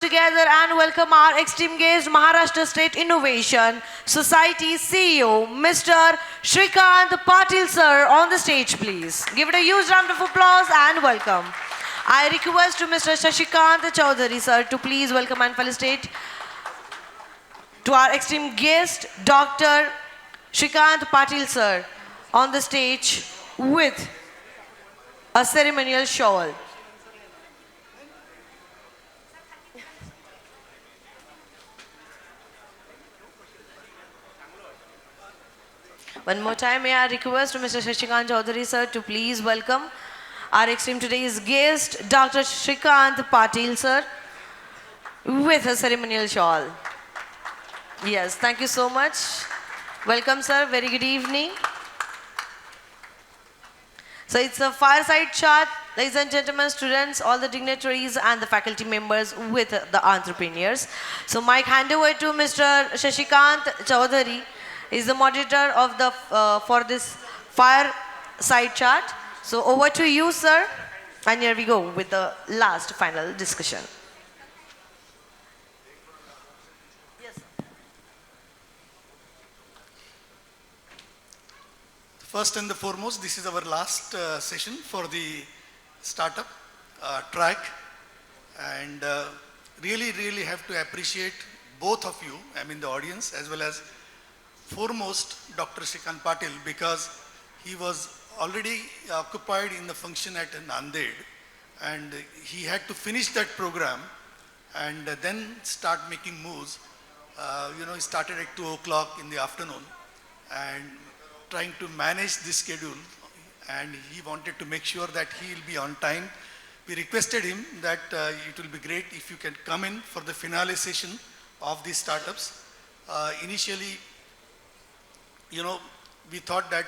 together and welcome our esteemed guest, Maharashtra State Innovation Society CEO, Mr. Shrikant Patil sir, on the stage, please. Give it a huge round of applause and welcome. I request to Mr. Shashikant Chaudhary sir to please welcome and felicitate to our esteemed guest, Dr. Shrikant Patil sir, on the stage with a ceremonial shawl. One more time, may I request Mr. Shashikant Chaudhary sir to please welcome our esteemed today's guest, Dr. Shrikant Patil sir, with a ceremonial shawl. Yes, thank you so much. Welcome, sir. Very good evening. So it's a fireside chat, ladies and gentlemen, students, all the dignitaries and the faculty members with the entrepreneurs. So mic hand over to Mr. Shashikant Chaudhary. Is the moderator of the for this fireside chat. So over to you, sir. And here we go with the last final discussion. Yes. First and the foremost, this is our last session for the startup track, and really have to appreciate both of you, I mean the audience, as well as foremost Dr. Shrikant Patil, because he was already occupied in the function at Nanded, and he had to finish that program and then start making moves. He started at 2 o'clock in the afternoon and trying to manage this schedule, and he wanted to make sure that he will be on time. We requested him that it will be great if you can come in for the finale session of these startups. Initially, we thought that,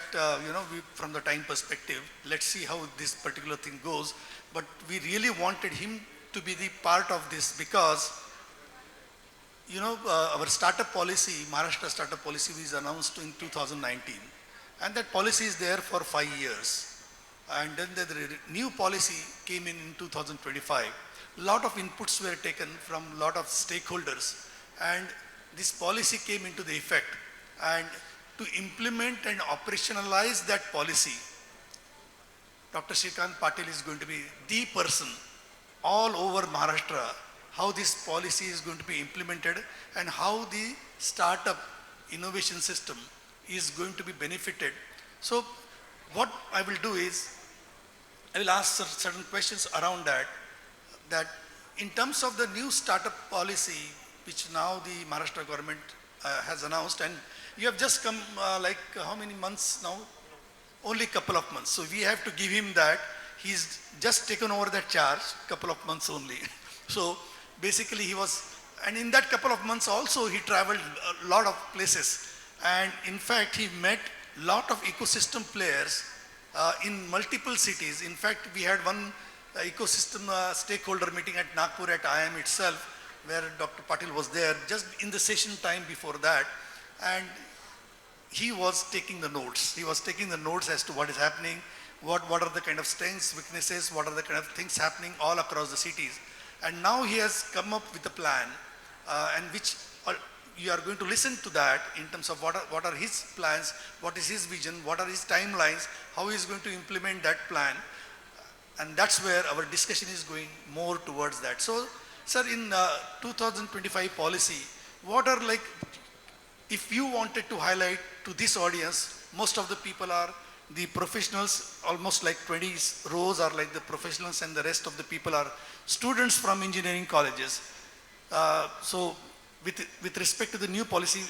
from the time perspective, let's see how this particular thing goes. But we really wanted him to be the part of this because, our startup policy, Maharashtra startup policy, was announced in 2019. And that policy is there for 5 years. And then the new policy came in 2025. A lot of inputs were taken from a lot of stakeholders. And this policy came into the effect. And to implement and operationalize that policy, Dr. Shrikant Patil is going to be the person all over Maharashtra, how this policy is going to be implemented and how the startup innovation system is going to be benefited. So what I will do is, I will ask certain questions around that in terms of the new startup policy, which now the Maharashtra government has announced, and you have just come how many months now? Only a couple of months. So we have to give him that. He's just taken over that charge, couple of months only. So basically and in that couple of months also he traveled a lot of places. And in fact, he met a lot of ecosystem players in multiple cities. In fact, we had one ecosystem stakeholder meeting at Nagpur at IIM itself, where Dr. Patil was there just in the session time before that. And he was taking the notes. He was taking the notes as to what is happening, what are the kind of strengths, weaknesses, what are the kind of things happening all across the cities. And now he has come up with a plan, and which you are going to listen to that in terms of what are his plans, what is his vision, what are his timelines, how he is going to implement that plan. And that's where our discussion is going more towards that. So, sir, in 2025 policy, what are if you wanted to highlight to this audience, most of the people are the professionals, almost 20 rows are like the professionals, and the rest of the people are students from engineering colleges. So with respect to the new policy,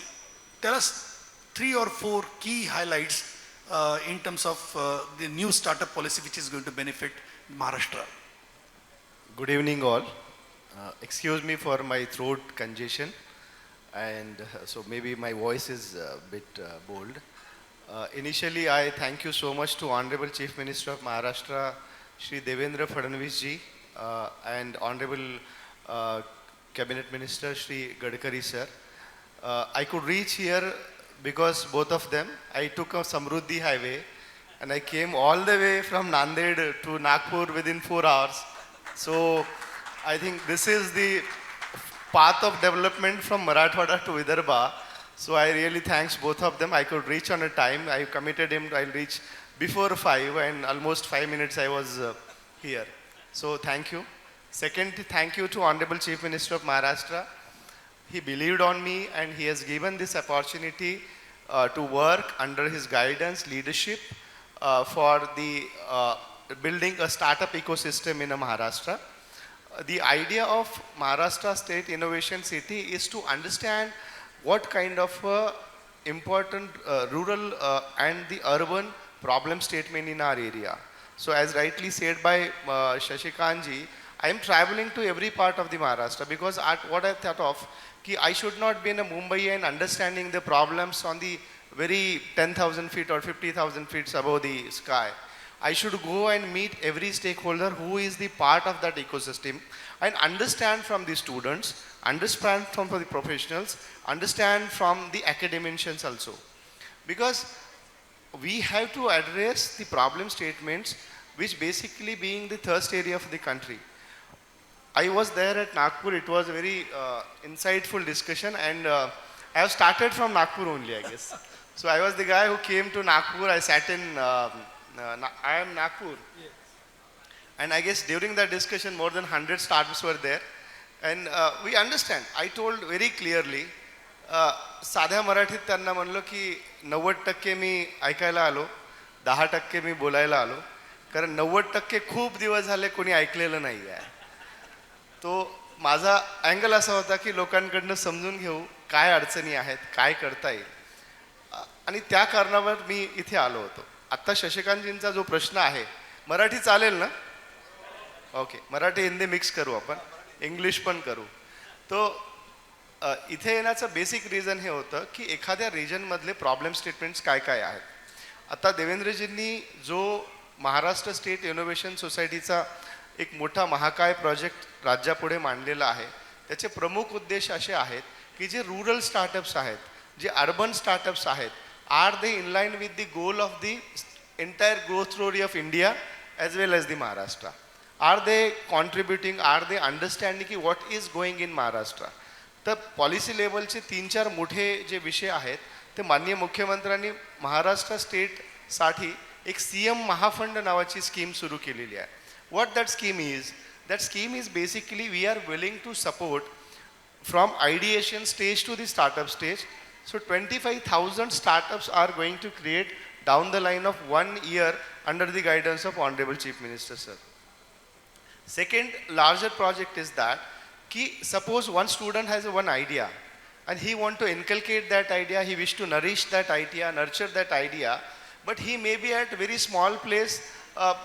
tell us 3 or 4 key highlights in terms of the new startup policy which is going to benefit Maharashtra. Good evening all. Excuse me for my throat congestion, and so maybe my voice is a bit bold. Initially, I thank you so much to Honorable Chief Minister of Maharashtra, Shri Devendra Fadnavis ji, and Honorable Cabinet Minister Shri Gadkari sir. I could reach here because both of them, I took a Samruddhi highway and I came all the way from Nanded to Nagpur within 4 hours. So I think this is the path of development from Marathwada to Vidarbha. So I really thanks both of them. I could reach on a time. I committed him I'll reach before 5 and almost 5 minutes I was here. So thank you. Second, thank you to Honorable Chief Minister of Maharashtra. He believed on me and he has given this opportunity to work under his guidance, leadership for the building a startup ecosystem in Maharashtra. The idea of Maharashtra State Innovation City is to understand what kind of important rural and the urban problem statement in our area. So as rightly said by Shashikant ji, I am traveling to every part of the Maharashtra because what I thought of, I should not be in Mumbai and understanding the problems on the very 10,000 feet or 50,000 feet above the sky. I should go and meet every stakeholder who is the part of that ecosystem and understand from the students, understand from the professionals, understand from the academicians also. Because we have to address the problem statements which basically being the thirst area of the country. I was there at Nagpur. It was a very insightful discussion and I have started from Nagpur only, I guess. So I was the guy who came to Nagpur. I sat in, I am Nagpur. Yes. And I guess during that discussion more than 100 startups were there. And we understand. I told very clearly, साध्या मराठीत त्यांना म्हणलो की 90% मी ऐकायला आलो, 10% मी बोलायला आलो, कारण 90% खूप दिवस झाले कोणी ऐकलेलं नाही आहे. तो माझा अँगल असा होता की लोकांकडनं समजून घेऊ काय अडचणी आहेत, काय करता येईल, आणि त्या कारणावर मी इथे आलो होतो. आत्ता शशिकांतजींचा जो प्रश्न आहे, मराठी चालेल ना? ओके, मराठी हिंदी मिक्स करू, आपण इंग्लिश पण करू. तो इथे येण्याचं बेसिक रिझन हे होतं की एखाद्या रिजनमधले प्रॉब्लेम स्टेटमेंट्स काय काय आहेत. आता देवेंद्रजींनी जो महाराष्ट्र स्टेट इनोव्हेशन सोसायटीचा एक मोठा महाकाय प्रोजेक्ट राज्यापुढे मांडलेला आहे, त्याचे प्रमुख उद्देश असे आहेत की जे रूरल स्टार्टअप्स आहेत, जे अर्बन स्टार्टअप्स आहेत, are they in line with the goal of the entire growth story of India as well as the Maharashtra. Are they contributing, are they understanding की what is going in Maharashtra. तर policy लेवलचे 3-4 मोठे जे विषय आहेत ते माननीय मुख्यमंत्र्यांनी महाराष्ट्र स्टेटसाठी एक CM महाफंड नावाची स्कीम सुरू केलेली आहे. What that scheme is? That scheme is basically we are willing to support from ideation stage to the startup stage. So 25,000 startups are going to create down the line of 1 year under the guidance of Honorable Chief Minister, sir. Second larger project is that suppose one student has one idea and he want to inculcate that idea, he wish to nourish that idea, nurture that idea, but he may be at very small place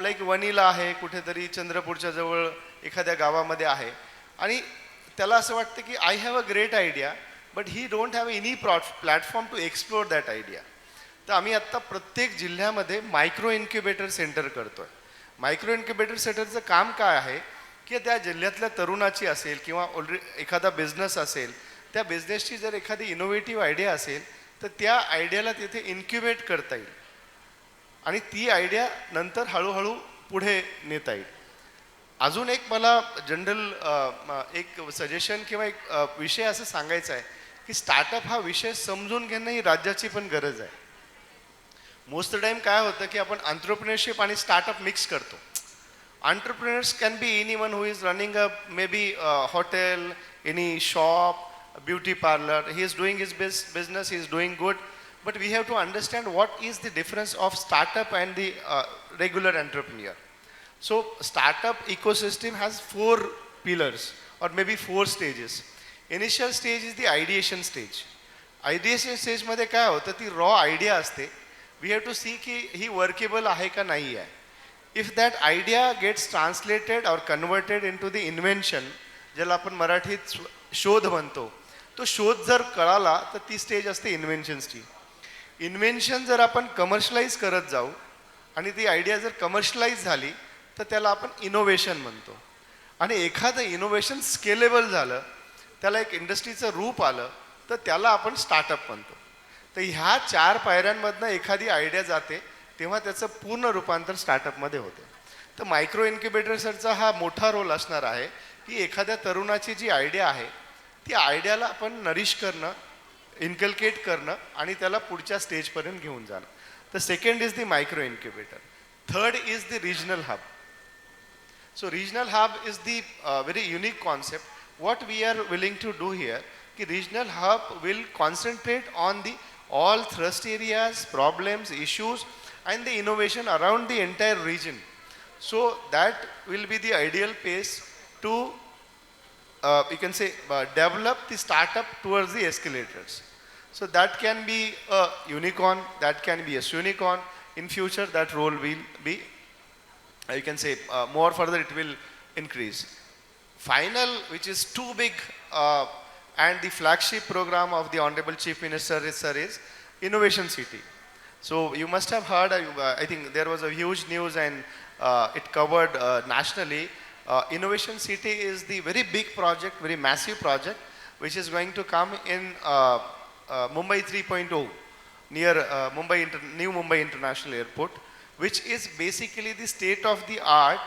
like vanilla आहे, कुठेतरी चंद्रपूरच्या जवळ एखाद्या गावामध्ये आहे, आणि त्याला असं वाटतं की I have a great idea but he don't have any platform to explore that idea. तर आम्ही आत्ता प्रत्येक जिल्ह्यामध्ये मायक्रो इन्क्युबेटर सेंटर करतो आहे. मायक्रो इन्क्युबेटर सेंटरचं काम काय आहे की त्या जिल्ह्यातल्या तरुणाची असेल किंवा ऑलरेडी एखादा बिझनेस असेल, त्या बिझनेसची जर एखादी इनोव्हेटिव्ह आयडिया असेल तर त्या आयडियाला तिथे इन्क्युबेट करता येईल आणि ती आयडिया नंतर हळूहळू पुढे नेता येईल. अजून एक मला जनरल एक सजेशन किंवा एक विषय असं सांगायचा आहे की स्टार्टअप हा विषय समजून घेणं ही राज्याची पण गरज आहे. मोस्ट टाईम काय होतं की आपण एंटरप्रेन्योरशिप आणि स्टार्टअप मिक्स करतो. Entrepreneurs can be anyone who is running a may be hotel, any shop, beauty parlour, he is doing his business, he is doing good. But we have to understand what is the difference of startup and the regular entrepreneur. So startup ecosystem has 4 pillars or maybe 4 stages. Initial stage is the ideation stage. Ideation stage मध्ये काय होतं, ती raw idea असते. We have to see की ही workable आहे का नाही आहे. If that idea gets translated or converted into the invention, ज्याला आपण मराठीत शोध म्हणतो, तो शोध जर कळाला तर ती स्टेज असते इन्व्हेन्शन्सची. इन्व्हेन्शन जर आपण कमर्शलाइज करत जाऊ आणि ती आयडिया जर कमर्शलाइज झाली तर त्याला आपण इनोव्हेशन म्हणतो. आणि एखादं इनोव्हेशन स्केलेबल झालं, त्याला एक इंडस्ट्रीचं रूप आलं तर त्याला आपण स्टार्टअप म्हणतो. तर ह्या 4 पायऱ्यांमधनं एखादी आयडिया जाते तेव्हा त्याचं पूर्ण रूपांतर स्टार्टअपमध्ये होते. तर मायक्रो इन्क्युबेटर्सचा हा मोठा रोल असणार आहे की एखाद्या तरुणाची जी आयडिया आहे ती आयडियाला आपण नरिश करणं, इन्कल्केट करणं आणि त्याला पुढच्या स्टेजपर्यंत घेऊन जाणं. The second is the micro incubator. Third is the regional hub. So regional hub is the very unique concept. What we are willing to do here, कि regional hub will concentrate on the all thrust areas, problems, issues and the innovation around the entire region. So that will be the ideal place to you can say develop the startup towards the escalators. So that can be a unicorn, that can be a unicorn. In future that role will be, you can say more further it will increase. Final, which is too big and the flagship program of the Honorable Chief Minister is Innovation City. So you must have heard, I think there was a huge news and it covered nationally. Innovation City is the very big project, very massive project, which is going to come in Mumbai 3.0 near New Mumbai International Airport, which is basically the state-of-the-art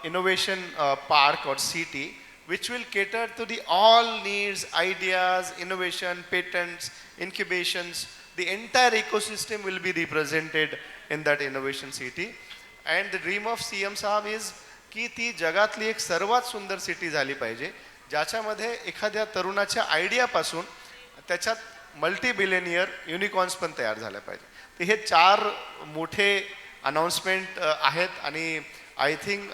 innovation park or city, which will cater to the all needs, ideas, innovation, patents, incubations. The entire ecosystem will be represented in that innovation city. And the dream of CM Saab is की ती जगातली एक सर्वात सुंदर city झाली पाहिजे, ज्याच्यामध्ये एखाद्या तरुणाच्या आयडियापासून त्याच्यात मल्टी बिलियनियर युनिकॉर्न्स पण तयार झाल्या पाहिजे. तर हे 4 मोठे अनाउन्समेंट आहेत आणि I think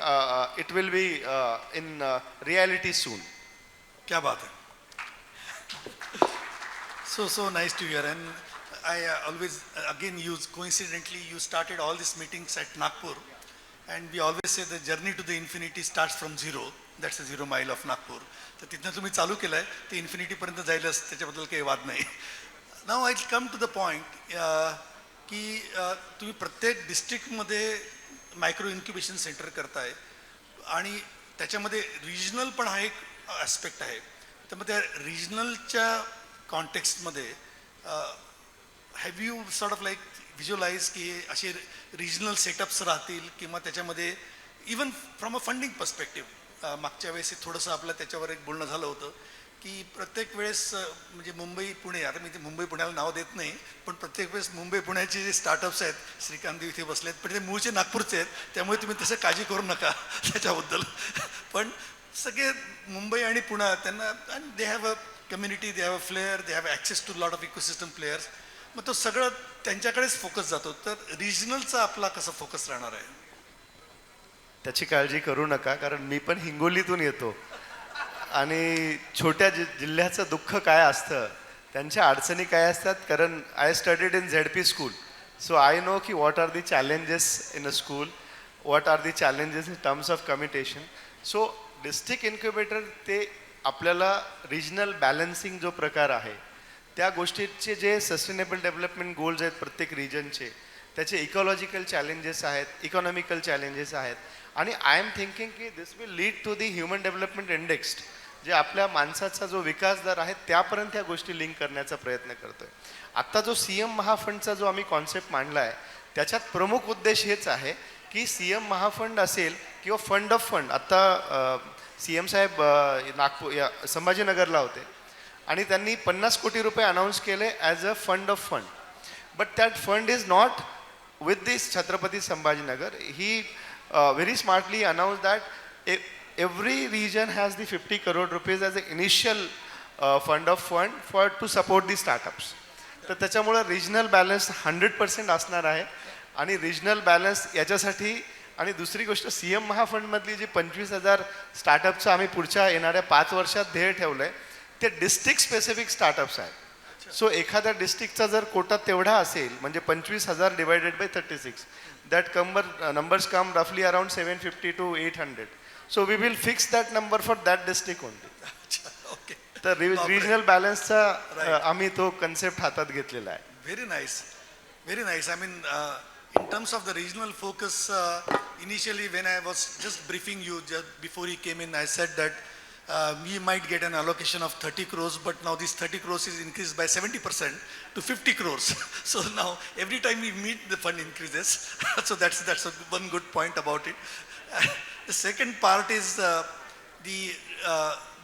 it will be in reality soon. क्या बात है. So nice to hear. And I always again use, coincidentally you started all these meetings at Nagpur, and we always say the journey to the infinity starts from zero. That's the 0 mile of Nagpur. तर तिथनं तुम्ही चालू केलं आहे ते इन्फिनिटीपर्यंत जायलाच, त्याच्याबद्दल काही वाद नाही. नाव आय कम टू द पॉईंट की तुम्ही प्रत्येक डिस्ट्रिक्टमध्ये मायक्रो इन्क्युबेशन सेंटर करताय आणि त्याच्यामध्ये रिजनल पण हा एक ॲस्पेक्ट आहे. तर मग त्या रिजनलच्या कॉन्टेक्स्टमध्ये have you sort of like visualize की असे रिजनल सेटअप्स राहतील किंवा त्याच्यामध्ये even from a funding perspective. मागच्या वेळेस थोडंसं आपलं त्याच्यावर एक बोलणं झालं होतं की प्रत्येक वेळेस म्हणजे मुंबई पुणे, आता मी ते मुंबई पुण्याला नाव देत नाही, पण प्रत्येक वेळेस मुंबई पुण्याचे जे स्टार्टअप्स आहेत, श्रीकांत इथे बसले आहेत, पण ते मूळचे नागपूरचे आहेत, त्यामुळे तुम्ही तसं काळजी करू नका त्याच्याबद्दल. पण सगळे मुंबई आणि पुणे त्यांना they have a community, they have a flair, they have access to lot of ecosystem players. मग तो सगळं त्यांच्याकडेच फोकस जातो. तर रिजनलचा आपला कसा फोकस राहणार आहे? त्याची काळजी करू नका, कारण मी पण हिंगोलीतून येतो आणि छोट्या जिल्ह्याचं दुःख काय असतं, त्यांच्या अडचणी काय असतात. कारण I studied in ZP school, so I know की what are the challenges in a school, what are the challenges in terms of communication. So district incubator ते आपल्याला रिजनल बॅलन्सिंग जो प्रकार आहे, त्या गोष्टीचे जे सस्टेनेबल डेव्हलपमेंट गोल्स आहेत प्रत्येक रिजनचे, त्याचे इकॉलॉजिकल चॅलेंजेस आहेत, इकॉनॉमिकल चॅलेंजेस आहेत. आणि आय एम थिंकिंग की this will lead to the human development index, जे आपल्या माणसाचा जो विकास दर आहे त्यापर्यंत ह्या गोष्टी लिंक करण्याचा प्रयत्न करतोय. आत्ता जो CM महाफंडचा जो आम्ही कॉन्सेप्ट मांडला आहे, त्याच्यात प्रमुख उद्देश हेच आहे की CM महाफंड असेल किंवा फंड ऑफ फंड. आत्ता CM साहेब नागपूर संभाजीनगरला होते आणि त्यांनी 50 कोटी रुपये अनाऊन्स केले as a fund of fund. But that fund is not with this Chhatrapati Sambhajinagar. He very smartly announced that every region has the 50 crore rupees as an initial fund of fund for to support the startups. तर त्याच्यामुळे regional balance 100% असणार आहे. आणि regional balance याच्यासाठी, आणि दुसरी गोष्ट CM महाफंडमधली जी 25,000 स्टार्टअपचं आम्ही पुढच्या येणाऱ्या 5 वर्षात ध्येय ठेवलं आहे, ते डिस्ट्रिक्ट स्पेसिफिक स्टार्टअप्स आहेत. सो एखाद्या डिस्ट्रिक्टचा जर कोटा तेवढा असेल, म्हणजे 25,000 divided by 36, that numbers come roughly around 750 to 800. So we will fix that number for that district only. Okay. तर रिजनल बॅलन्सचा आम्ही तो कन्सेप्ट हातात घेतलेला आहे. Very nice, very nice. I mean, in terms of the regional focus, initially when I was just briefing you just before you came in, I said that we might get an allocation of 30 crores, but now this 30 crores is increased by 70% to 50 crores. So now every time we meet, the fund increases. So that's one good point about it. The second part is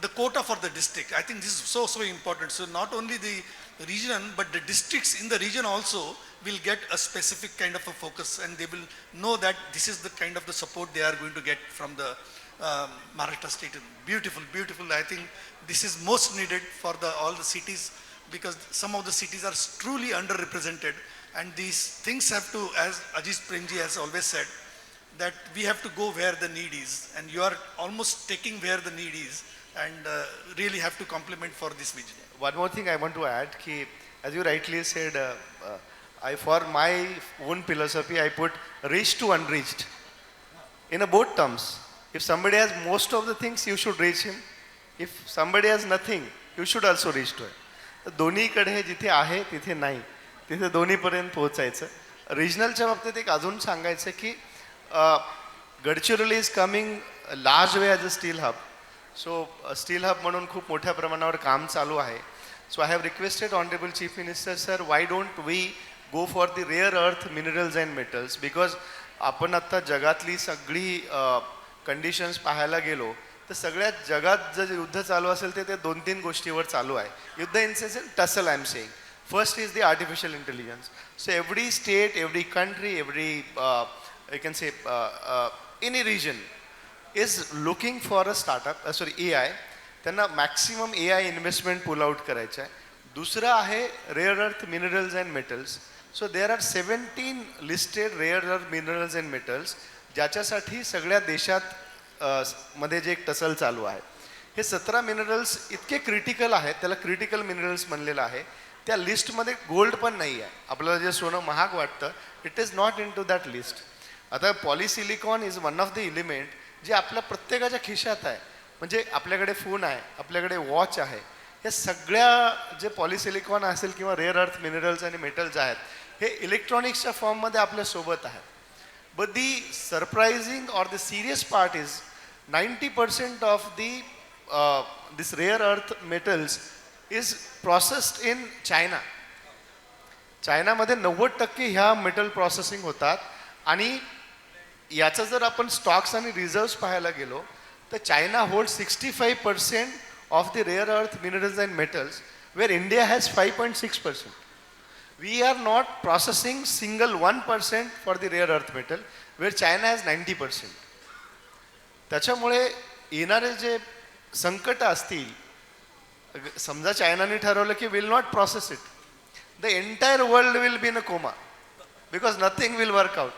the quota for the district. I think this is so important. So not only the region, but the districts in the region also will get a specific kind of a focus, and they will know that this is the kind of the support they are going to get from the Maharashtra state. Beautiful, beautiful. I think this is most needed for all the cities, because some of the cities are truly underrepresented, and these things have to, as Ajit Premji has always said, that we have to go where the need is, and you are almost taking where the need is, and really have to compliment for this vision. One more thing I want to add, ki, as you rightly said, for my own philosophy, I put reach to unreached. In a both terms, if somebody has most of the things, you should reach him. If somebody has nothing, you should also reach to him. तर दोन्हीकडे जिथे आहे तिथे नाही, तिथे दोन्हीपर्यंत पोहोचायचं. रिजनलच्या बाबतीत एक अजून सांगायचं की Gadchiroli is coming large way as a steel hub. So steel hub म्हणून खूप मोठ्या प्रमाणावर काम चालू आहे. So I have requested honourable chief minister sir, why don't we go for the rare earth minerals and metals, because आपण आत्ता जगातली सगळी कंडिशन्स पाहायला गेलो तर सगळ्यात जगात जर युद्ध चालू असेल तर ते 2-3 गोष्टीवर चालू आहे. युद्ध in sense tussle I am saying. First is the artificial intelligence. So every state, every country, every you can say any region is looking for a startup, AI. त्यांना maximum AI investment pull out करायचं आहे. दुसरं आहे rare earth minerals and metals. So there are 17 listed rare earth minerals and metals, ज्याच्यासाठी सगळ्या देशात मध्ये जे एक टसल चालू आहे. हे 17 मिनरल्स इतके क्रिटिकल आहेत, त्याला क्रिटिकल मिनरल्स म्हणलेलं आहे. त्या लिस्टमध्ये गोल्ड पण नाही आहे. आपल्याला जे सोनं महाग वाटतं, it is not into that list. आता polysilicon is one of the element जे आपल्या प्रत्येकाच्या खिशात आहे. म्हणजे आपल्याकडे फोन आहे, आपल्याकडे वॉच आहे, हे सगळ्या जे पॉलिसिलिकॉन असेल किंवा रेअर अर्थ मिनरल्स आणि मेटल्स आहेत, हे इलेक्ट्रॉनिक्सच्या फॉर्ममध्ये आपल्यासोबत आहेत. But the surprising or the serious part is 90% of this rare earth metals is processed in China. चायनामध्ये 90% ह्या मेटल प्रोसेसिंग होतात. आणि याचं जर आपण स्टॉक्स आणि रिझर्व्स पाहायला गेलो तर China hold 65% of the rare earth minerals and metals, where India has 5.6%. We are not processing single 1% for the rare earth metal, where China has 90%. त्याच्यामुळे येणारे जे संकट असतील, समजा चायनाने ठरवलं की will not process it, the entire world will be in a coma, because nothing will work out.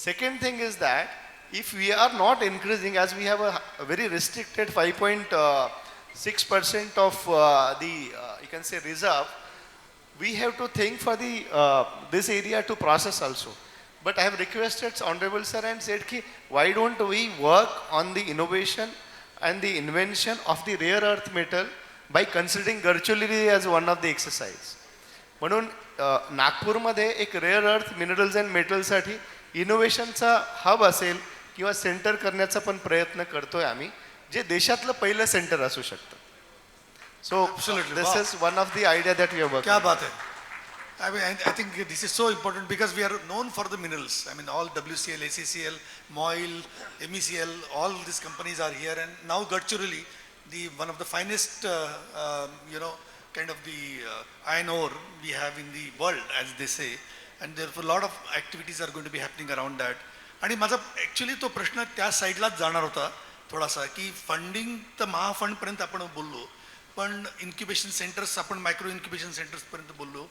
Second thing is that if we are not increasing, as we have a very restricted 5.6% of the you can say reserve, we have to think for this area to process also. But I have requested Honorable Sir and said ki why don't we work on the innovation and the invention of the rare earth metal by considering Gadchiroli as one of the exercise. म्हणून नागपूरमध्ये एक rare earth minerals and मेटलसाठी इनोव्हेशनचा hub असेल किंवा centre करण्याचा पण प्रयत्न करतोय आम्ही, जे देशातलं पहिलं सेंटर असू शकतं. So Absolutely. this Wow. is one of the idea that we are working. क्या बात है. I mean, I think this is so important because we are known for the minerals. I mean, all WCL, ACCL, MOIL, MECL, all these companies are here, and now Gadchiroli, one of the finest, kind of the iron ore we have in the world, as they say, and therefore a lot of activities are going to be happening around that. आणि माझा actually तो प्रश्न त्या साईडलाच जाणार होता थोडासा, की फंडिंग तर महाफंडपर्यंत आपण बोललो, पण इन्क्युबेशन सेंटर्स, आपण मायक्रो इन्क्युबेशन सेंटर्सपर्यंत बोललो.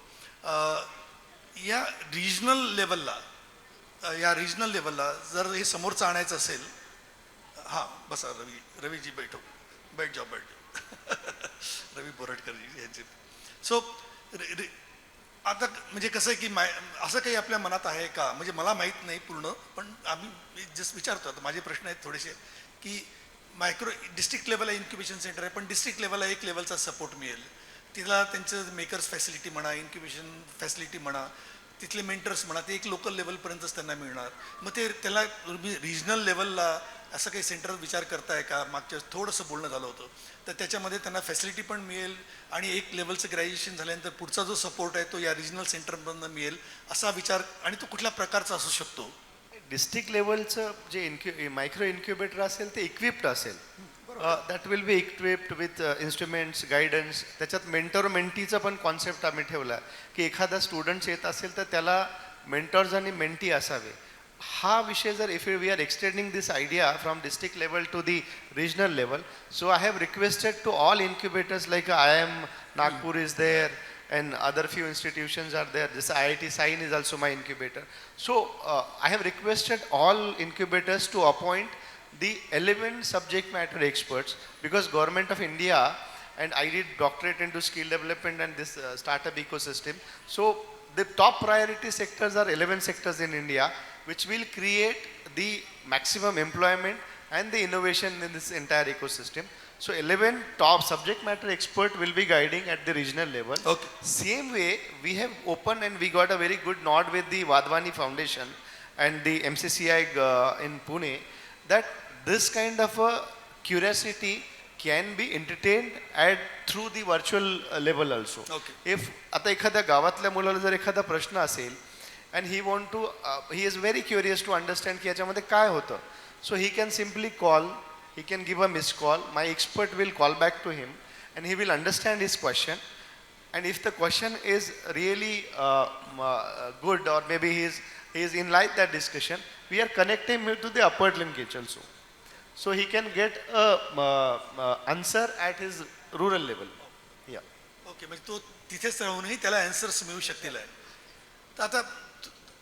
या रिजनल लेवलला जर हे समोरचं आणायचं असेल, हां बसा रवीजी बैठ जाओ रवी बोरटकरजी यांचे. सो आता म्हणजे कसं आहे की असं काही आपल्या मनात आहे का, म्हणजे मला माहीत नाही पूर्ण, पण आम्ही जस्ट विचारतो. आता माझे प्रश्न आहेत थोडेसे, की मायक्रो डिस्ट्रिक्ट लेवलला इन्क्युबेशन सेंटर आहे, पण डिस्ट्रिक्ट लेवलला एक लेवलचा सपोर्ट मिळेल, तिला त्यांचं मेकर्स फॅसिलिटी म्हणा, इन्क्युबेशन फॅसिलिटी म्हणा, तिथले मेंटर्स म्हणा, ते एक लोकल लेवलपर्यंतच त्यांना मिळणार. मग ते त्याला रिजनल लेवलला असं काही सेंटर विचार करताय का? मागच्या थोडंसं बोलणं झालं होतं, तर त्याच्यामध्ये त्यांना फॅसिलिटी पण मिळेल आणि एक लेवलचं ग्रॅज्युएशन झाल्यानंतर पुढचा जो सपोर्ट आहे तो या रिजनल सेंटरमधून मिळेल असा विचार, आणि तो कुठल्या प्रकारचा असू शकतो? डिस्ट्रिक्ट लेवलचं जे मायक्रो इन्क्युबेटर असेल ते इक्विप्ड असेल. That will be equipped with instruments guidance. त्याच्यात मेंटर मेंटीचा पण कॉन्सेप्ट आम्ही ठेवला की एखादा स्टुडंट्स येत असेल तर त्याला मेंटर्स आणि मेंटी असावे. हा विषय जर if we are extending this idea from district level to the regional level, so I have requested to all incubators like IIM Nagpur is there and other few institutions are there. This IIT Sain is also my incubator. So I have requested all incubators to appoint the 11 subject matter experts, because Government of India, and I did doctorate into skill development and this startup ecosystem. So the top priority sectors are 11 sectors in India which will create the maximum employment and the innovation in this entire ecosystem. So 11 top subject matter expert will be guiding at the regional level. Okay. Same way we have opened and we got a very good nod with the Vadvani Foundation and the MCCI in Pune, that this kind of a curiosity can be entertained at through the virtual level also. Okay. If आता एखाद्या गावातल्या मुलाला जर एखादा प्रश्न असेल and he want to he is very curious to understand की याच्यामध्ये काय होतं, so he can simply call, he can give a missed call, my expert will call back to him and he will understand his question, and if the question is really good or maybe he is in like that discussion, we are connecting him to the upward linkage also, so he can get a answer at his rural level. Yeah. Okay, म्हणजे तो तिथेच राहूनही त्याला answers मिळू शकतील आहे. तर आता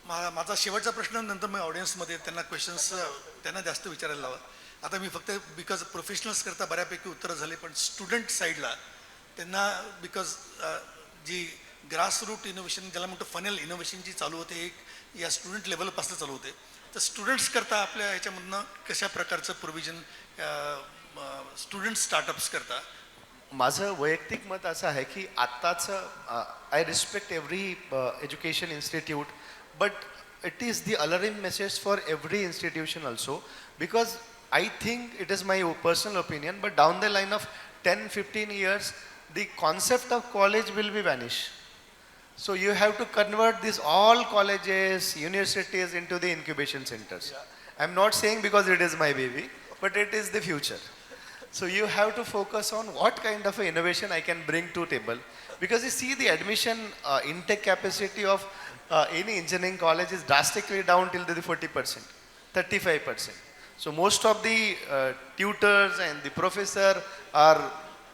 माझा शेवटचा प्रश्न, नंतर मी ऑडियन्समध्ये त्यांना क्वेश्चन्स त्यांना जास्त विचारायला लावा. आता मी फक्त बिकॉज प्रोफेशनल्स करता बऱ्यापैकी उत्तरं झाली, पण स्टुडंट साईडला त्यांना बिकॉज जी ग्रासरूट इनोव्हेशन ज्याला म्हणतो फनेल इनोव्हेशन जी चालू होते एक या स्टुडंट लेवलपासून चालू होते, तर स्टुडंट्स करता आपल्या ह्याच्यामधनं कशा प्रकारचं प्रोव्हिजन स्टुडंट स्टार्टअप्स करता? माझं वैयक्तिक मत असं आहे की आत्ताचं I respect every education institute, but it is the alluring message for every institution also, because I think it is my personal opinion, but down the line of 10-15 years the concept of college will be vanish. So you have to convert this all colleges, universities into the incubation centers. I'm not saying because it is my baby, but it is the future. So you have to focus on what kind of innovation I can bring to table, because you see the admission intake capacity of any engineering college is drastically down till the 40%, 35%. So most of the tutors and the professor are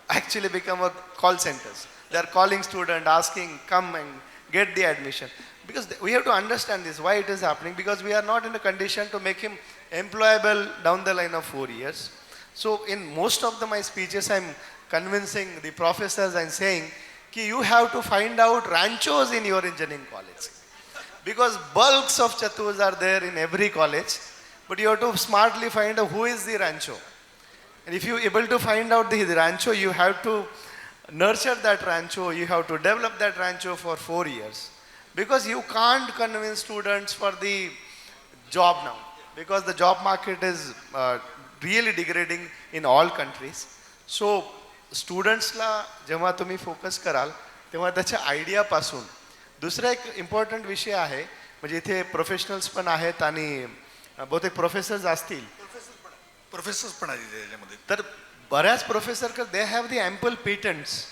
actually become a call centers. They are calling student, asking, come and get the admission. Because we have to understand this, why it is happening, because we are not in a condition to make him employable down the line of 4 years. So in most of my speeches, I'm convincing the professors and saying, ki you have to find out ranchos in your engineering college. Because bulks of chatus are there in every college, but you have to smartly find out who is the rancho. And if you're able to find out the rancho, you have to nurture that rancho, you have to develop that rancho for 4 years. Because you can't convince students for the job now. Because the job market is really degrading in all countries. So स्टुडंट्सला जेव्हा तुम्ही focus कराल तेव्हा त्याच्या आयडियापासून दुसरा एक important विषय आहे, म्हणजे इथे प्रोफेशनल्स पण आहेत आणि बहुतेक प्रोफेसर्स असतील, प्रोफेसर्स पण आहेत त्याच्यामध्ये. तर बऱ्याच professor they have the ample patents,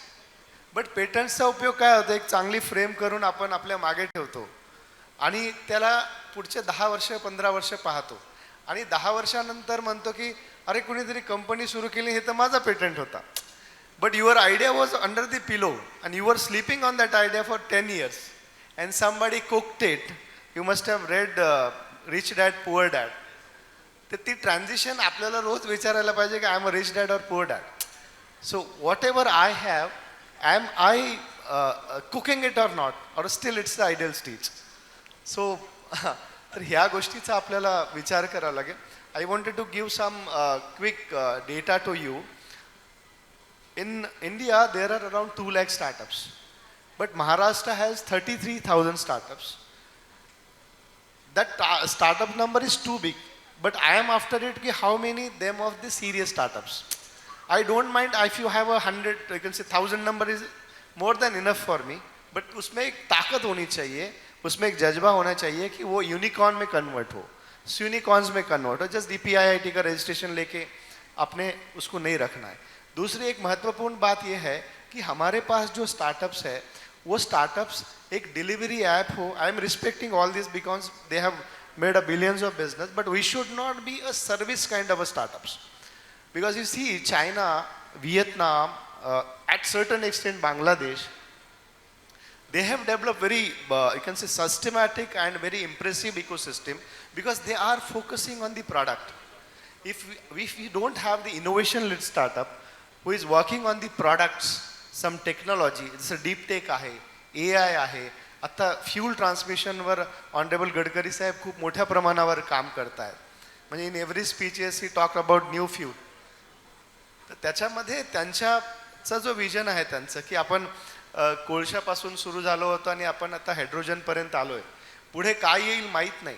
but पेटंट्सचा उपयोग काय होतो, एक चांगली फ्रेम करून आपण आपल्या मागे ठेवतो आणि त्याला पुढचे 10 वर्ष 15 वर्ष पाहतो आणि 10 वर्षानंतर म्हणतो की अरे कुणीतरी कंपनी सुरू केली, हे तर माझा पेटंट होता. But your idea was under the pillow and you are sleeping on that idea for 10 years and somebody cooked it. You must have read rich dad poor dad. तर ती ट्रान्झिशन आपल्याला रोज विचारायला पाहिजे की I am a rich dad or poor dad. So whatever I have, am I cooking it or not, or still it's the ideal stage? So तर ह्या गोष्टीचा आपल्याला विचार करावा लागेल. I wanted to give some quick data to you. In India there are around 2 lakh startups, but Maharashtra has 33,000 startups. That startup number is too big, but I am after it ki how many them of the serious startups. I don't mind if you have 100, you can say 1000 number is more than enough for me, but उसमें एक ताकत होनी चाहिए, उसमें एक जज्बा होना चाहिए कि वो यूनिकॉर्न में कन्वर्ट हो, यूनिकॉर्न्स में कन्वर्ट हो. जस्ट DPIIT का रजिस्ट्रेशन लेके आपने उसको नहीं रखना है। दूसरी एक महत्वपूर्ण बात यह है कि हमारे पास जो स्टार्टअप्स है वो स्टार्टअप्स एक डिलीवरी ऐप हो. I am respecting all this because they have made a billions of business, but we should not be a service kind of a startups. Because you see, China, Vietnam, at certain extent Bangladesh, they have developed very, you can say, systematic and very impressive ecosystem because they are focusing on the product. If we don't have the innovation-led startup who is working on the products, some technology, it's a deep tech आहे, AI आहे, आता fuel ट्रान्समिशनवर honourable Gadkari साहेब खूप मोठ्या प्रमाणावर काम करतायत. म्हणजे in every speeches he talk about new fuel. तर त्याच्यामध्ये त्यांच्याचा जो विजन आहे त्यांचं की आपण कोळशापासून सुरू झालो होतो आणि आपण आता हायड्रोजनपर्यंत आलो आहे, पुढे काय येईल माहीत नाही.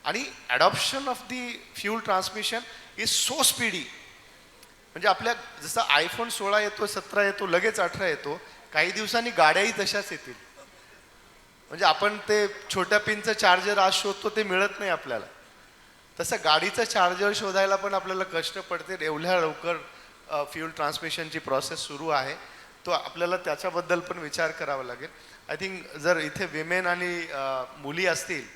आणि adoption of the fuel transmission is so speedy. म्हणजे आपल्या जसं आयफोन 16 येतो, 17 येतो, लगेच 18 येतो, काही दिवसांनी गाड्याही तशाच येतील. म्हणजे आपण ते छोट्या पिनचं चार्जर आज शोधतो ते मिळत नाही आपल्याला, तसं गाडीचं चार्जर शोधायला पण आपल्याला कष्ट पडते. एवढ्या लवकर फ्यूल ट्रान्समिशनची प्रोसेस सुरू आहे, तो आपल्याला त्याच्याबद्दल पण विचार करावा लागेल. आय थिंक जर इथे विमेन आणि मुली असतील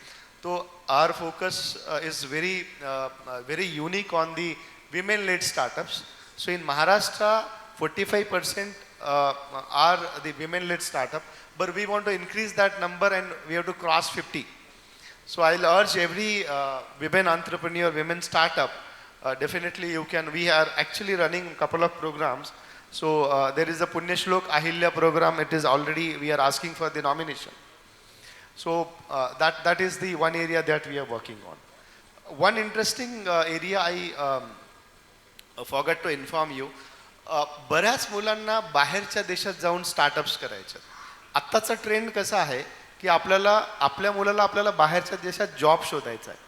तो our focus is very unique on the women led startups. So in Maharashtra 45% are the women led startup, but we want to increase that number and we have to cross 50. So I'll urge every women entrepreneur, women startup, definitely you can. We are actually running a couple of programs. So there is a Punya Shlok Ahilya program. It is already, we are asking for the nomination. So that is the one area that we are working on. One interesting area I forgot to inform you. बऱ्याच मुलांना बाहेरच्या देशात जाऊन startups करायचे. आत्ताचा trend कसा आहे की आपल्या मुलाला आपल्याला बाहेरच्या देशात जॉब शोधायचा आहे.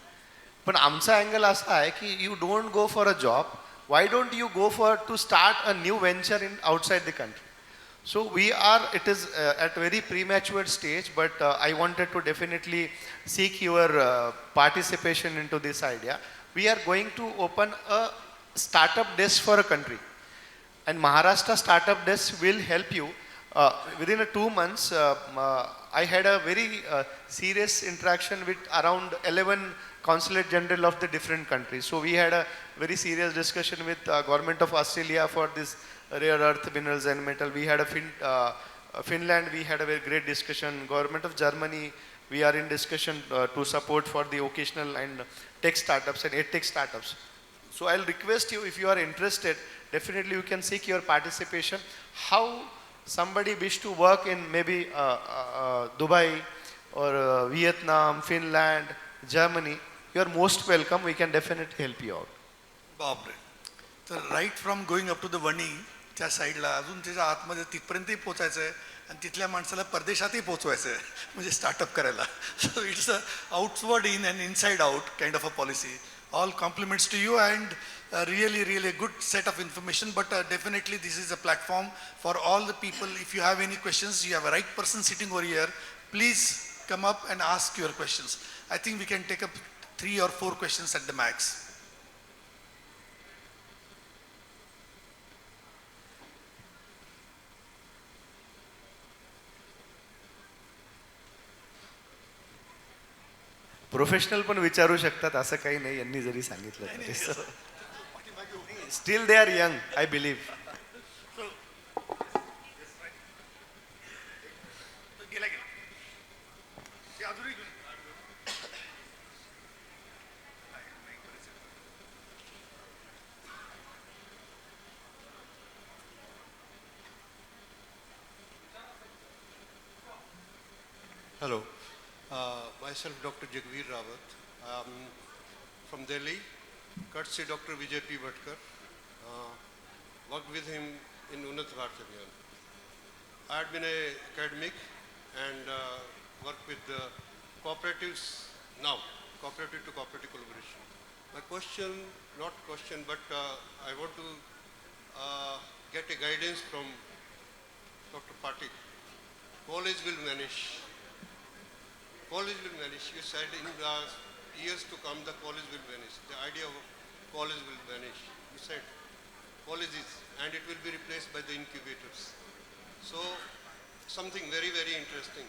पण आमचा अँगल असा आहे की you don't go for a job, why don't you go for to start a new venture in outside the country. So we are, it is at very premature stage, but I wanted to definitely seek your participation into this idea. We are going to open a startup desk for a country. And Maharashtra Startup Desk will help you. Within 2 months, I had a very serious interaction with around 11 consulate general of the different countries. So we had a very serious discussion with government of Australia for this rare earth minerals and metal. We had Finland, we had a very great discussion. Government of Germany, we are in discussion to support for the occasional and tech startups and edtech startups. So I'll request you, if you are interested, definitely you can seek your participation. How somebody wish to work in maybe Dubai or Vietnam, Finland, Germany, you are most welcome. We can definitely help you out. बापरे. तर right from going up to the Wani त्या साईडला अजून त्याच्या आतमध्ये तिथपर्यंतही पोचायचं आहे आणि तिथल्या माणसाला परदेशातही पोचवायचं आहे म्हणजे स्टार्टअप करायला. So it's a outward in and inside out kind of a policy. All compliments to you and really a good set of information, but definitely this is a platform for all the people. If you have any questions, you have a right person sitting over here. Please come up and ask your questions. I think we can take up 3 or 4 questions at the max. Professional पण विचारू शकतात असं काही नाही, यांनी जरी सांगितलं तरी. Still they are young, I believe. Hello. Myself Dr. Jagveer Rawat. From Delhi, courtesy Dr. Vijay P. Bhatkar. Worked with him in Unnat Bharat Abhiyan. I had been an academic and worked with the cooperatives now, cooperative to cooperative collaboration. My question, not question, but I want to get a guidance from Dr. Patil. College will vanish. College will vanish. You said in the years to come the college will vanish. The idea of college will vanish. You said. colleges and it will be replaced by the incubators. So something very, very interesting.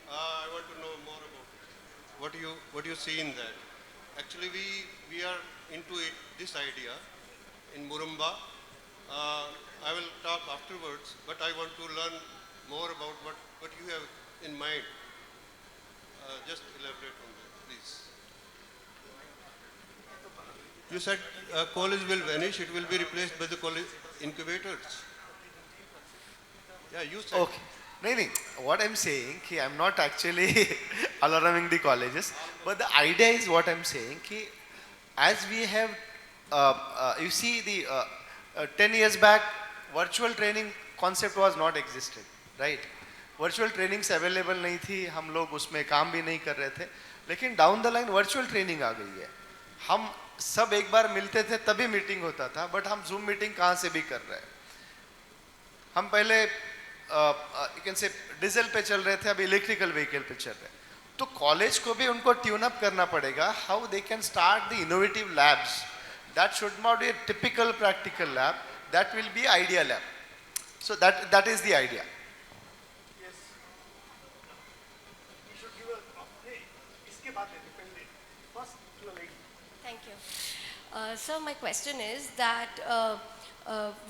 I want to know more about it. What you see in that. Actually, we are into it, this idea in Murumba. I will talk afterwards, but I want to learn more about what you have in mind. Just elaborate on that, please. You said college will vanish, it will be replaced by the college incubators. Yeah, you said. Okay. No. What I'm saying, ki I'm not actually alarming the colleges, but the idea is what I'm saying, ki as we have, you see the 10 years back, virtual training concept was not existed, right? Virtual trainings available नहीं थी, हम लोग उसमें काम भी नहीं कर रहे थे, लेकिन down the line virtual training आ गई है. हम सब एक बार मिलते थे तभी मीटिंग होता था, बट हम जूम मीटिंग कहाँ से भी कर रहे हैं. हम पहले यू कैन से डीजल पे चल रहे थे, अभी इलेक्ट्रिकल व्हीकल पे चल रहे हैं. तो कॉलेज को भी उनको ट्यून अप करना पड़ेगा, how they can start the innovative labs. That should not be a typical practical lab, that will be idea lab. So that is the idea. Thank you. So my question is that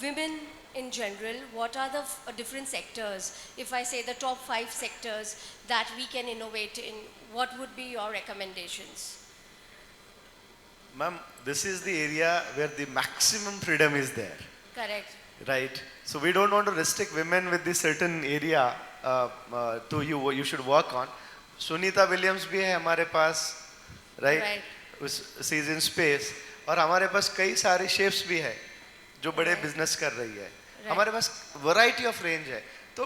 women in general, what are the different sectors? If I say the top 5 sectors that we can innovate in, what would be your recommendations? Ma'am, this is the area where the maximum freedom is there. Correct. Right. So we don't want to restrict women with this certain area to you should work on. Sunita Williams भी है हमारे पास, right? Right. उस season space, और हमारे पास कई सारे chefs भी है जो बड़े Right. बिजनेस कर रही है. Right. हमारे पास वैरायटी ऑफ रेंज है. तो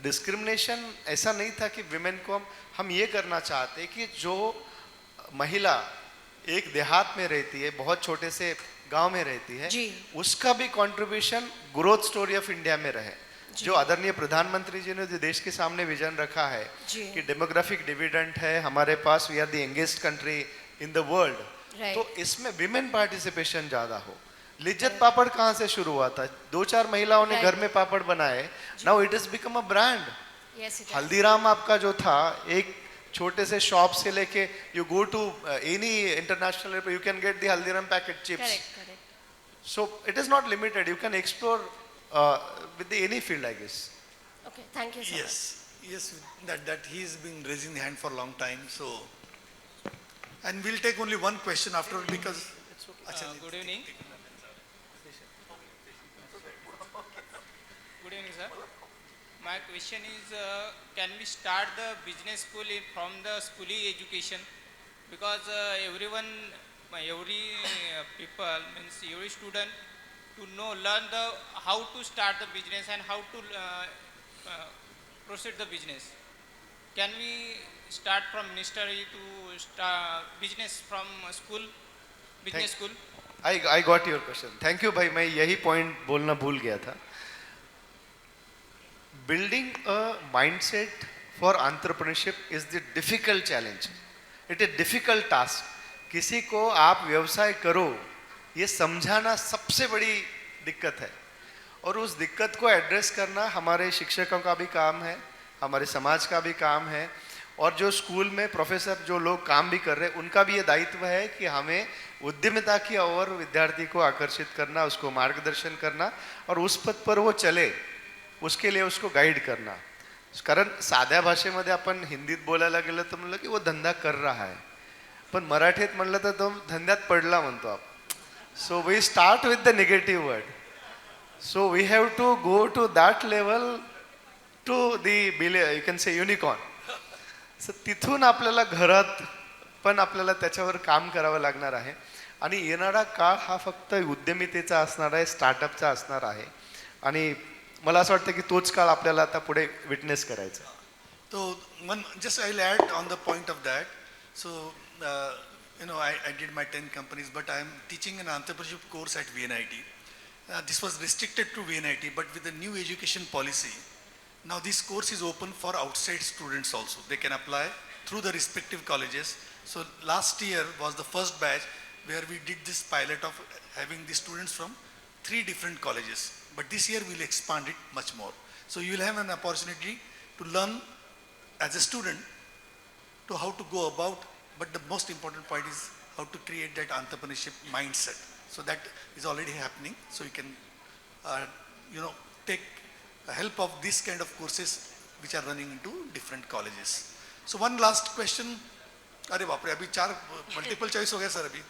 डिस्क्रिमिनेशन ऐसा नहीं था कि विमेन को हम ये करना चाहते कि जो महिला एक देहात में रहती है, बहुत छोटे से गांव में रहती है, जी. उसका भी contribution growth story of India में रहे. जी. जो आदरणीय प्रधानमंत्री जी ने जो देश के सामने विजन रखा है जी. कि डेमोग्राफिक डिविडेंड है हमारे पास, we are the youngest country in the world. Right. तो इसमें विमेन पार्टिसिपेशन ज्यादा हो. लिज्जत पापड़ कहाँ से शुरू हुआ था? 2-4 महिलाओं ने Right. घर में पापड़ बनाए. Now it is become a brand. Yes, it is. Haldiram आपका जो था, एक छोटे से शॉप से लेके you go to any international, you can get the Haldiram packet chips. Correct, correct. So it is not limited. You can explore with any field, I guess. Okay, thank you so much. Yes, that he's been raising the hand for a long time. So, and we'll take only one question after because. Acha, Good evening. Good evening, sir. My question is, can we start the business school from the schooling education? Because everyone, every people, means every student, to know, learn the how to start the business and how to proceed the business. Can we start from ministry to start business from school, business school? I got your question. Thank you भाई. मैं यही point बोलना भूल गया था. Building a mindset for entrepreneurship is the difficult challenge. It is a difficult task. किसी को आप व्यवसाय करो ये समझाना सबसे बड़ी दिक्कत है, और उस दिक्कत को एड्रेस करना हमारे शिक्षकों का भी काम है, हमारे समाज का भी काम है, और जो स्कूल में प्रोफेसर जो लोग काम भी कर रहे हैं उनका भी ये दायित्व है कि हमें उद्यमिता की ओर विद्यार्थी को आकर्षित करना, उसको मार्गदर्शन करना, और उस पथ पर वो चले उसके लिए उसको गाईड करना. कारण साध्या भाषेमध्ये आपण हिंदीत बोलायला गेलं तर म्हणलं की वो धंदा कर रहा है, पण मराठीत म्हणलं तर तो धंद्यात पडला म्हणतो आपण. So we start with the negative word. So we have to go to that level to the you can say unicorn. सो तिथून आपल्याला घरात पण आपल्याला त्याच्यावर काम करावं लागणार आहे, आणि येणारा काळ हा फक्त उद्यमितेचा असणार आहे, स्टार्टअपचा असणार आहे, आणि मला असं वाटतं की तोच काळ आपल्याला आता पुढे विटनेस करायचा. So just I'll add on the point of that. So I did my 10 companies, but I am teaching an entrepreneurship course at VNIT. This was restricted to VNIT, but with the new education policy, now this course is open for outside students also. They can apply through the respective colleges. So last year was the first batch where we did this pilot of having the students from 3 different colleges. But this year we'll expand it much more. So you will have an opportunity to learn as a student to how to go about, but the most important point is how to create that entrepreneurship mindset. So that is already happening. So you can, take help of this kind of courses which are running into different colleges. So one last question. अरे बाप रे, अभी 4 multiple choice हो गया sir. अभी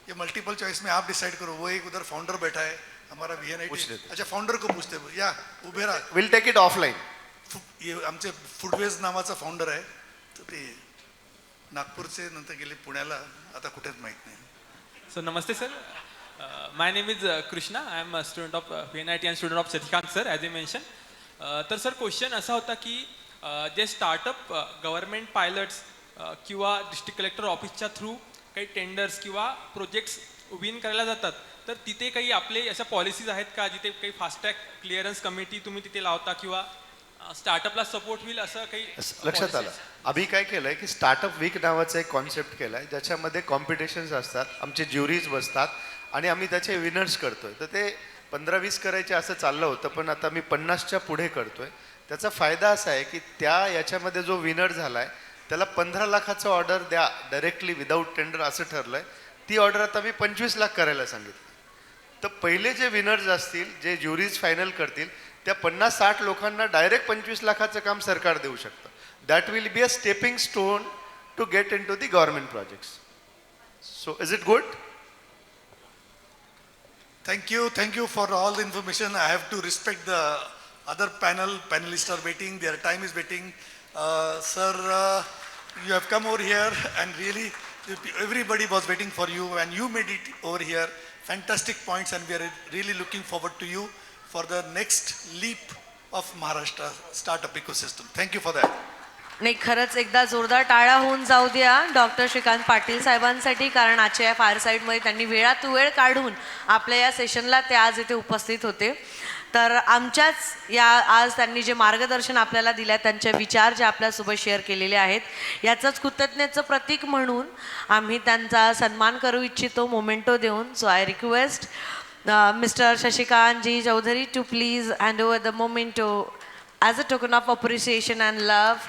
ये multiple choice में आप डिसाइड करो. वो एक उधर फाउंडर बैठा है हमारा VNIT. अच्छा, फाउंडर को पूछते हैं. या उभे राहा. Will take it offline. ये आमचे फूडवेज नावाचा फाउंडर आहे. तर ते नागपूरचे नंतर गेले पुण्याला, आता कुठेच माहित नाही. So namaste sir. My name is Krishna. I am a student of VNIT and student of Satyakant sir, as you mentioned. तर सर क्वेश्चन असा होता की जे स्टार्टअप गव्हर्नमेंट पायलट्स किंवा डिस्ट्रिक्ट कलेक्टर ऑफिसच्या थ्रू काही टेंडर्स किंवा प्रोजेक्ट्स विन करायला जातात, तर तिथे काही आपले अशा पॉलिसीज आहेत का जिथे काही फास्ट ट्रॅक क्लिअरन्स कमिटी तुम्ही तिथे लावता किंवा स्टार्टअपला सपोर्ट होईल असं काही लक्षात आलं. आम्ही काय केलंय की स्टार्टअप वीक नावाचा एक कॉन्सेप्ट केलाय ज्याच्यामध्ये कॉम्पिटिशन्स असतात, आमचे ज्युरीज बसतात आणि आम्ही त्याचे विनर्स करतोय. तर ते 15-20 करायचे असं चाललं होतं, पण आता मी 50च्या पुढे करतोय. त्याचा फायदा असा आहे की याच्यामध्ये जो विनर झालाय त्याला 15 लाखाचं ऑर्डर द्या डायरेक्टली विदाऊट टेंडर असं ठरलंय. ती ऑर्डर आता मी 25 लाख करायला सांगितलं. तर पहिले जे विनर्स असतील, जे ज्युरीज फायनल करतील, त्या 50-60 लोकांना डायरेक्ट 25 लाखाचं काम सरकार देऊ शकतं. That will be a stepping stone to get in to the government projects. So is it good? Thank you for all the information. I have to respect the other panelists are waiting, their time is waiting. Sir, you have come over here and really everybody was waiting for you and you made it over here. Fantastic points, and we are really looking forward to you for the next leap of Maharashtra startup ecosystem. Thank you for that. नाही, खरंच एकदा जोरदार टाळ्या होऊन जाऊ द्या doctor Shrikant Patil साहेबांसाठी, कारण आजच्या या फायर साईडमध्ये त्यांनी वेळात वेळ काढून आपल्या या सेशनला ते आज इथे उपस्थित होते. तर आमच्याच आज त्यांनी जे मार्गदर्शन आपल्याला दिलं, त्यांचे विचार जे आपल्यासोबत शेअर केलेले आहेत, याचंच कृतज्ञतेचं प्रतीक म्हणून आम्ही त्यांचा सन्मान करू इच्छितो मोमेंटो देऊन. So I request Mr. Shashikant Ji Chaudhary to please hand over the memento as a token of appreciation and love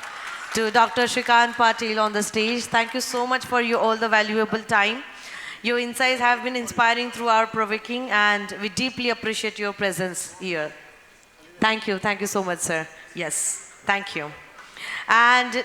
to Dr. Shrikant Patil on the stage. Thank you so much for all the valuable time. Your insights have been inspiring throughout provoking, and we deeply appreciate your presence here. Thank you so much, sir. Yes, thank you. And